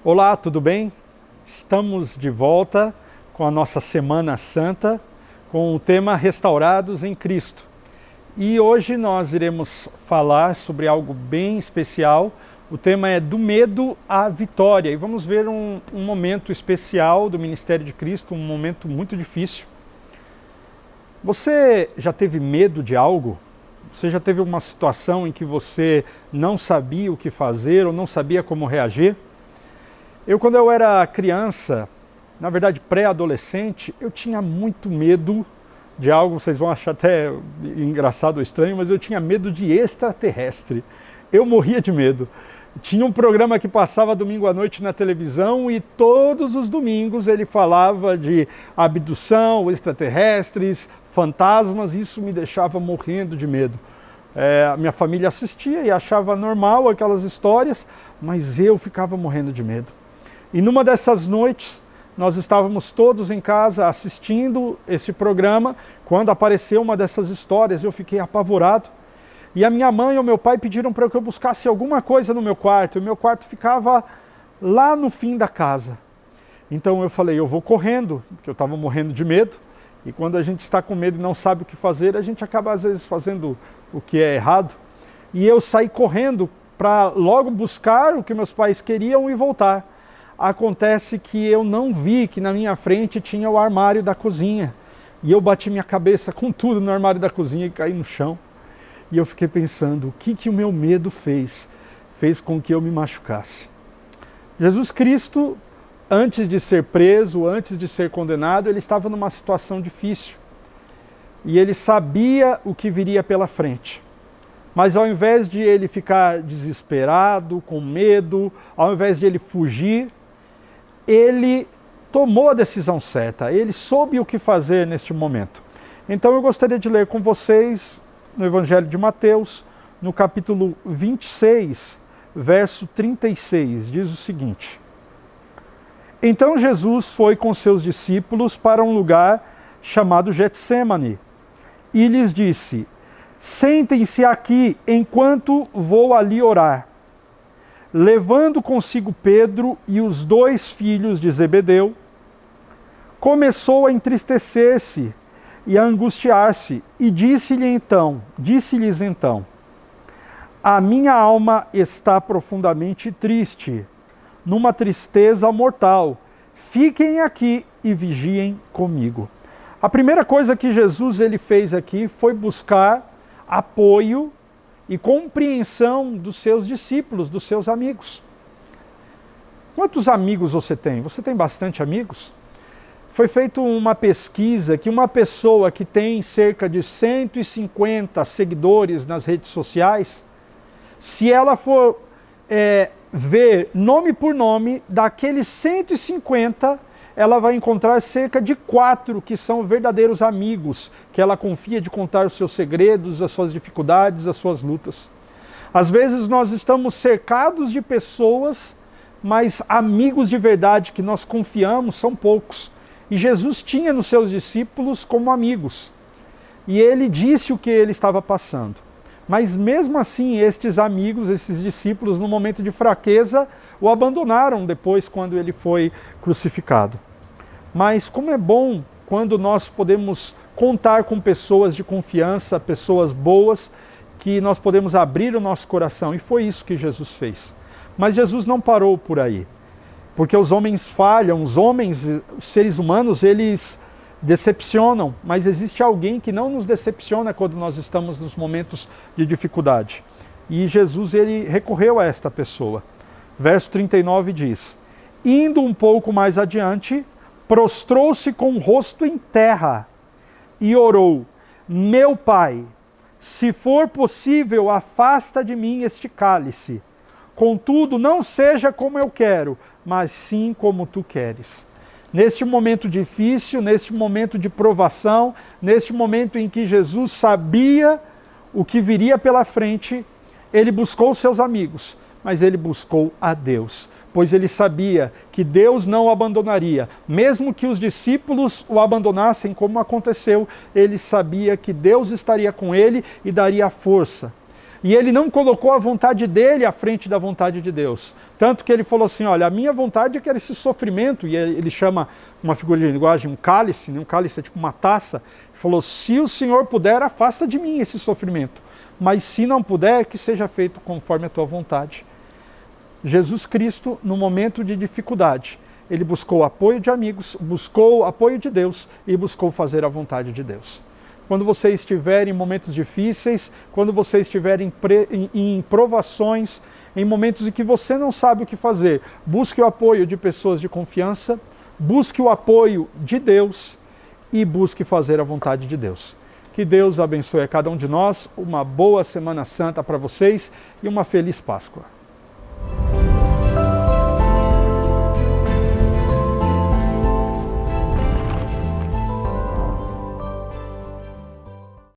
Olá, tudo bem? Estamos de volta com a nossa Semana Santa, com o tema Restaurados em Cristo. E hoje nós iremos falar sobre algo bem especial. O tema é do medo à vitória. E vamos ver um momento especial do Ministério de Cristo, um momento muito difícil. Você já teve medo de algo? Você já teve uma situação em que você não sabia o que fazer ou não sabia como reagir? Quando eu era criança, na verdade pré-adolescente, eu tinha muito medo de algo, vocês vão achar até engraçado ou estranho, mas eu tinha medo de extraterrestre. Eu morria de medo. Tinha um programa que passava domingo à noite na televisão e todos os domingos ele falava de abdução, extraterrestres, fantasmas, isso me deixava morrendo de medo. A minha família assistia e achava normal aquelas histórias, mas eu ficava morrendo de medo. E numa dessas noites, nós estávamos todos em casa assistindo esse programa, quando apareceu uma dessas histórias, eu fiquei apavorado. E a minha mãe e o meu pai pediram para que eu buscasse alguma coisa no meu quarto, e o meu quarto ficava lá no fim da casa. Então eu falei, eu vou correndo, porque eu estava morrendo de medo, e quando a gente está com medo e não sabe o que fazer, a gente acaba às vezes fazendo o que é errado. E eu saí correndo para logo buscar o que meus pais queriam e voltar. Acontece que eu não vi que na minha frente tinha o armário da cozinha. E eu bati minha cabeça com tudo no armário da cozinha e caí no chão. E eu fiquei pensando, o que o meu medo fez? Fez com que eu me machucasse. Jesus Cristo, antes de ser preso, antes de ser condenado, ele estava numa situação difícil. E ele sabia o que viria pela frente. Mas ao invés de ele ficar desesperado, com medo, ao invés de ele fugir, ele tomou a decisão certa, ele soube o que fazer neste momento. Então eu gostaria de ler com vocês no Evangelho de Mateus, no capítulo 26, verso 36, diz o seguinte: Então Jesus foi com seus discípulos para um lugar chamado Getsêmani e lhes disse: Sentem-se aqui enquanto vou ali orar. Levando consigo Pedro e os dois filhos de Zebedeu, começou a entristecer-se e a angustiar-se, e disse-lhes então: A minha alma está profundamente triste, numa tristeza mortal. Fiquem aqui e vigiem comigo. A primeira coisa que Jesus ele fez aqui foi buscar apoio e compreensão dos seus discípulos, dos seus amigos. Quantos amigos você tem? Você tem bastante amigos? Foi feita uma pesquisa que uma pessoa que tem cerca de 150 seguidores nas redes sociais, se ela for ver nome por nome, daqueles 150, ela vai encontrar cerca de 4 que são verdadeiros amigos, que ela confia de contar os seus segredos, as suas dificuldades, as suas lutas. Às vezes nós estamos cercados de pessoas, mas amigos de verdade que nós confiamos são poucos. E Jesus tinha nos seus discípulos como amigos. E ele disse o que ele estava passando. Mas mesmo assim, estes amigos, esses discípulos, no momento de fraqueza, o abandonaram depois quando ele foi crucificado. Mas como é bom quando nós podemos contar com pessoas de confiança, pessoas boas, que nós podemos abrir o nosso coração. E foi isso que Jesus fez. Mas Jesus não parou por aí. Porque os homens falham, os seres humanos, eles decepcionam. Mas existe alguém que não nos decepciona quando nós estamos nos momentos de dificuldade. E Jesus ele recorreu a esta pessoa. Verso 39 diz: Indo um pouco mais adiante, prostrou-se com o rosto em terra e orou: Meu Pai, se for possível, afasta de mim este cálice. Contudo, não seja como eu quero, mas sim como tu queres. Neste momento difícil, neste momento de provação, neste momento em que Jesus sabia o que viria pela frente, ele buscou seus amigos, mas ele buscou a Deus, pois ele sabia que Deus não o abandonaria. Mesmo que os discípulos o abandonassem, como aconteceu, ele sabia que Deus estaria com ele e daria força. E ele não colocou a vontade dele à frente da vontade de Deus. Tanto que ele falou assim, olha, a minha vontade é que era esse sofrimento, e ele chama uma figura de linguagem, um cálice, né? Um cálice é tipo uma taça. Ele falou, se o Senhor puder, afasta de mim esse sofrimento. Mas se não puder, que seja feito conforme a tua vontade. Jesus Cristo, no momento de dificuldade, ele buscou apoio de amigos, buscou apoio de Deus e buscou fazer a vontade de Deus. Quando você estiver em momentos difíceis, quando você estiver em provações, em momentos em que você não sabe o que fazer, busque o apoio de pessoas de confiança, busque o apoio de Deus e busque fazer a vontade de Deus. Que Deus abençoe a cada um de nós, uma boa Semana Santa para vocês e uma feliz Páscoa.